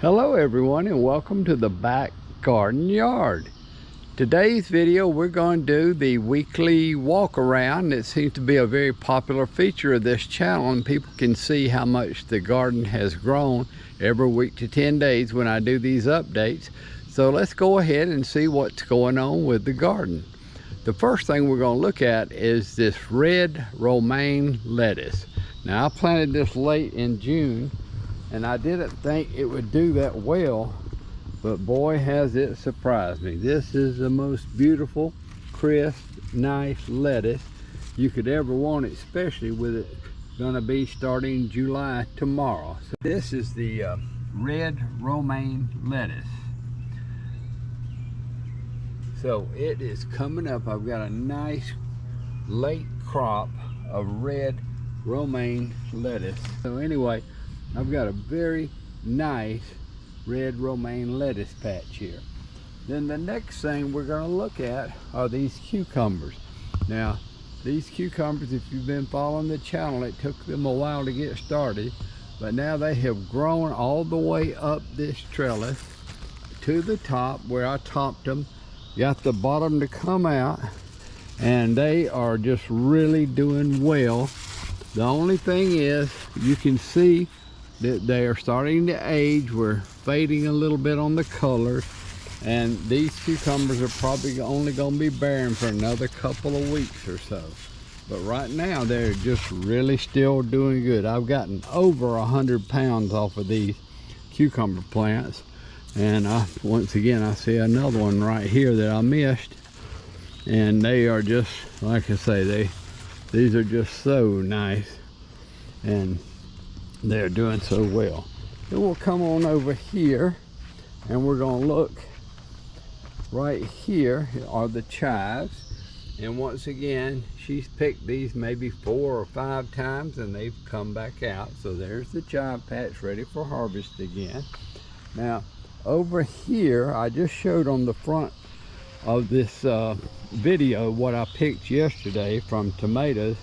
Hello everyone, and welcome to the back garden yard. Today's video we're going to do the weekly walk around. It seems to be a very popular feature of this channel, and people can see how much the garden has grown every week to 10 days when I do these updates. So let's go ahead and see what's going on with the garden. The first thing we're going to look at is this red romaine lettuce. Now I planted this late in June, and I didn't think it would do that well, but boy has it surprised me. This is the most beautiful, crisp, nice lettuce you could ever want, especially with it gonna be starting July tomorrow. So this is the red romaine lettuce. So it is coming up. I've got a nice late crop of red romaine lettuce. So anyway, I've got a very nice red romaine lettuce patch here. Then the next thing we're going to look at are these cucumbers. Now these cucumbers, if you've been following the channel, it took them a while to get started, but now they have grown all the way up this trellis to the top where I topped them, got the bottom to come out, and they are just really doing well. The only thing is, you can see that they are starting to age. We're fading a little bit on the colors, and these cucumbers are probably only going to be bearing for another couple of weeks or so. But right now they're just really still doing good. I've gotten over 100 pounds off of these cucumber plants, and once again I see another one right here that I missed, and they are just, like I say, these are just so nice, and they're doing so well. Then we'll come on over here, and we're going to look right here are the chives. And once again, she's picked these maybe 4 or 5 times, and they've come back out. So there's the chive patch ready for harvest again. Now over here, I just showed on the front of this video what I picked yesterday from tomatoes,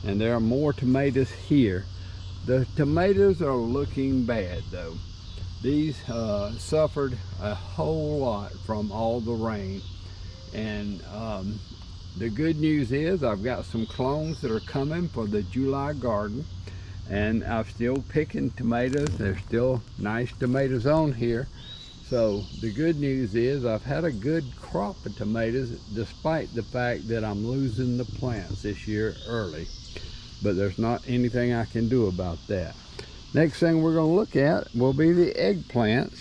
and there are more tomatoes here. The tomatoes are looking bad though. These suffered a whole lot from all the rain, and the good news is I've got some clones that are coming for the July garden, and I'm still picking tomatoes. There's still nice tomatoes on here. So the good news is I've had a good crop of tomatoes despite the fact that I'm losing the plants this year early. But there's not anything I can do about that. Next thing we're going to look at will be the eggplants.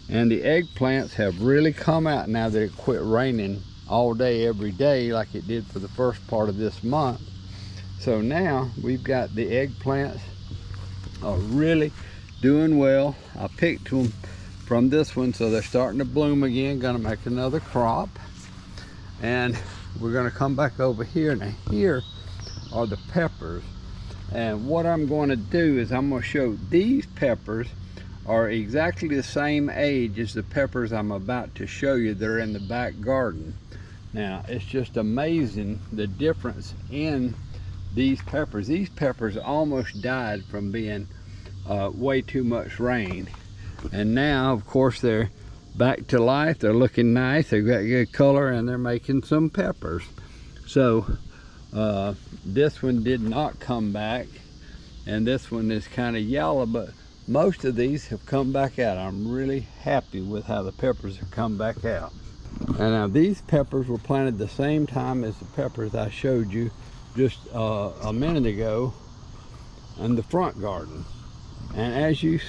And the eggplants have really come out now that it quit raining all day every day like it did for the first part of this month. So now we've got the eggplants are really doing well. I picked them from this one, so they're starting to bloom again. Gonna make another crop, and we're gonna come back over here. Now here are the peppers, and what I'm going to do is I'm going to show these peppers are exactly the same age as the peppers I'm about to show you that are in the back garden. Now it's just amazing the difference in these peppers. These peppers almost died from being way too much rain, and now of course they're back to life. They're looking nice, they've got good color, and they're making some peppers. So this one did not come back, and this one is kind of yellow, but most of these have come back out. I'm really happy with how the peppers have come back out. And now these peppers were planted the same time as the peppers I showed you just a minute ago in the front garden. And as you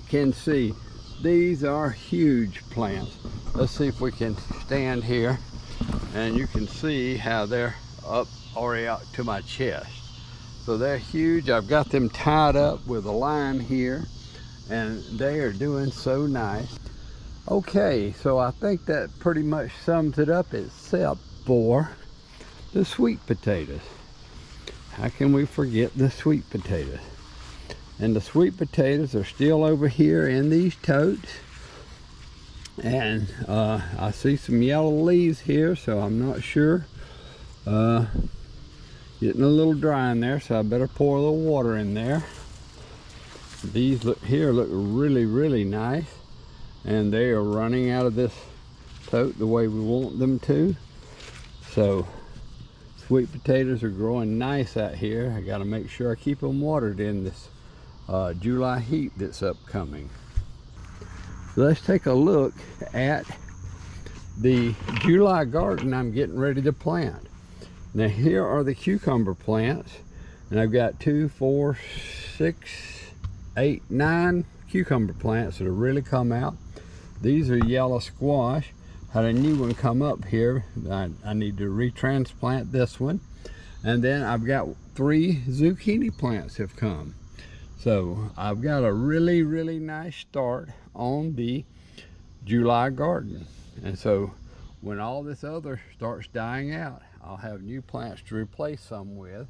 can see, these are huge plants. Let's see if we can stand here, and you can see how they're up already out to my chest. So they're huge. I've got them tied up with a line here, and they are doing so nice. Okay, so I think that pretty much sums it up, except for the sweet potatoes. How can we forget the sweet potatoes? And the sweet potatoes are still over here in these totes, and I see some yellow leaves here, so I'm not sure. Getting a little dry in there, so I better pour a little water in there. These look really, really nice. and they are running out of this tote the way we want them to. So sweet potatoes are growing nice out here. I got to make sure I keep them watered in this July heat that's upcoming. So let's take a look at the July garden I'm getting ready to plant. Now here are the cucumber plants, and I've got 2, 4, 6, 8, 9 cucumber plants that have really come out. These are yellow squash. Had a new one come up here. I need to retransplant this one. And then I've got 3 zucchini plants have come. So I've got a really, really nice start on the July garden. And so when all this other starts dying out, I'll have new plants to replace some with,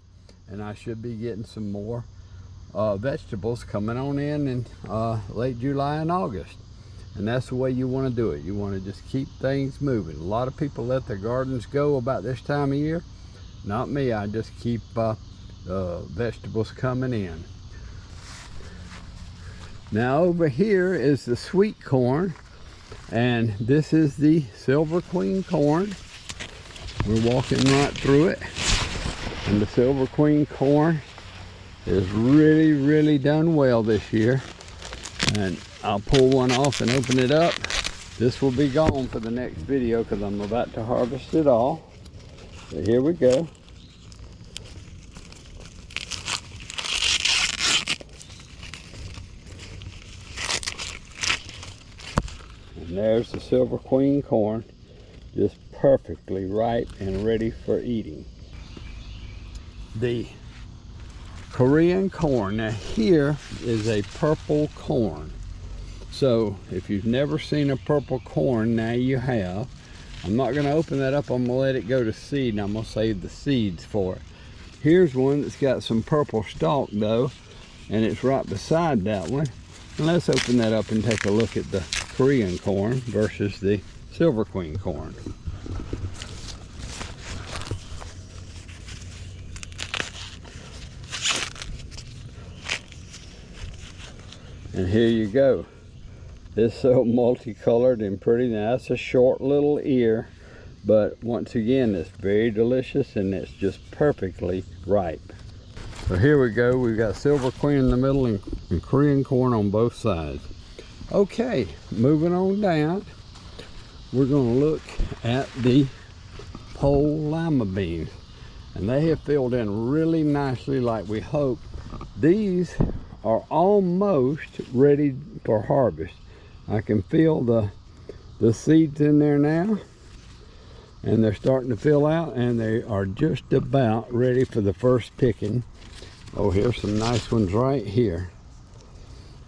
and I should be getting some more vegetables coming on in late July and August. And that's the way you want to do it. You want to just keep things moving. A lot of people let their gardens go about this time of year. Not me. I just keep vegetables coming in. Now over here is the sweet corn, and this is the Silver Queen corn. We're walking right through it, and the Silver Queen corn is really, really done well this year. And I'll pull one off and open it up. This will be gone for the next video because I'm about to harvest it all. So here we go. And there's the Silver Queen corn, just perfectly ripe and ready for eating. The Korean corn. Now here is a purple corn. So if you've never seen a purple corn, now you have. I'm not going to open that up. I'm going to let it go to seed, and I'm going to save the seeds for it. Here's one that's got some purple stalk though, and it's right beside that one. And let's open that up and take a look at the Korean corn versus the Silver Queen corn. And here you go. It's so multicolored and pretty. Now that's a short little ear, but once again, it's very delicious and it's just perfectly ripe. So here we go. We've got Silver Queen in the middle and Korean corn on both sides. Okay, moving on down, we're going to look at the pole lima beans, and they have filled in really nicely like we hoped. These are almost ready for harvest. I can feel the seeds in there now, and they're starting to fill out, and they are just about ready for the first picking. Oh, here's some nice ones right here.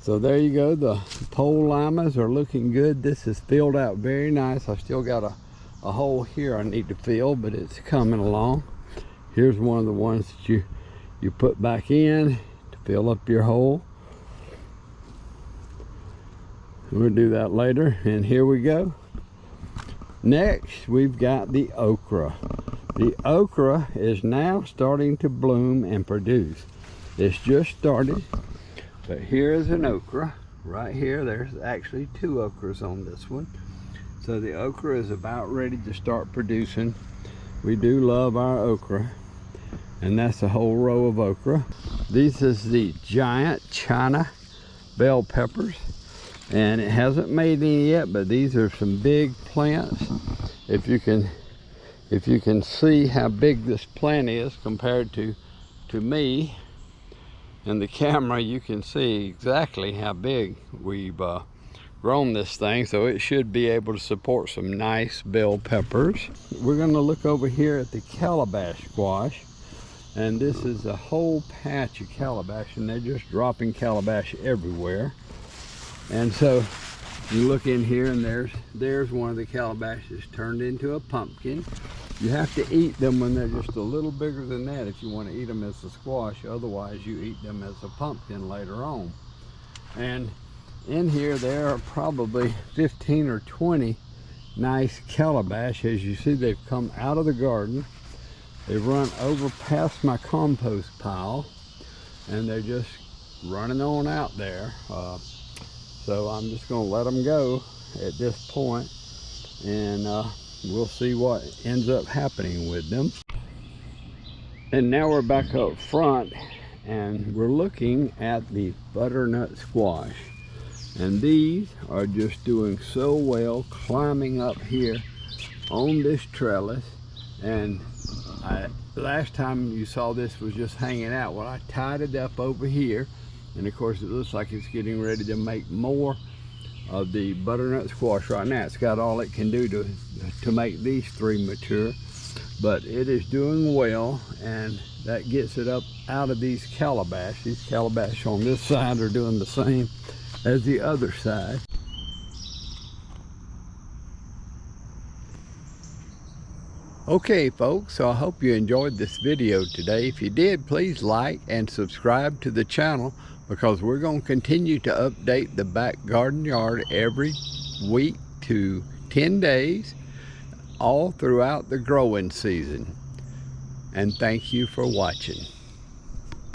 So there you go. The pole limas are looking good. This is filled out very nice. I've still got a hole here I need to fill, but it's coming along. Here's one of the ones that you put back in to fill up your hole. We'll do that later. And here we go. Next, we've got the okra. The okra is now starting to bloom and produce. It's just started, but here is an okra right here. There's actually 2 okras on this one. So the okra is about ready to start producing. We do love our okra, and that's a whole row of okra. This is the giant China bell peppers, and it hasn't made any yet, but these are some big plants. If you can see how big this plant is compared to me and the camera, you can see exactly how big we've grown this thing. So it should be able to support some nice bell peppers. We're going to look over here at the calabash squash, and this is a whole patch of calabash, and they're just dropping calabash everywhere. And so you look in here, and there's one of the calabashes turned into a pumpkin. You have to eat them when they're just a little bigger than that if you want to eat them as a squash. Otherwise, you eat them as a pumpkin later on. And in here, there are probably 15 or 20 nice calabash. As you see, they've come out of the garden. They've run over past my compost pile, and they're just running on out there. So I'm just going to let them go at this point, and we'll see what ends up happening with them. And now we're back up front, and we're looking at the butternut squash. And these are just doing so well, climbing up here on this trellis. And last time you saw this was just hanging out. Well, I tied it up over here, and of course it looks like it's getting ready to make more of the butternut squash right now. It's got all it can do to make these 3 mature, but it is doing well, and that gets it up out of these calabash. These calabash on this side are doing the same as the other side. Okay folks, so I hope you enjoyed this video today. If you did, please like and subscribe to the channel, because we're going to continue to update the back garden yard every week to 10 days, all throughout the growing season. And thank you for watching.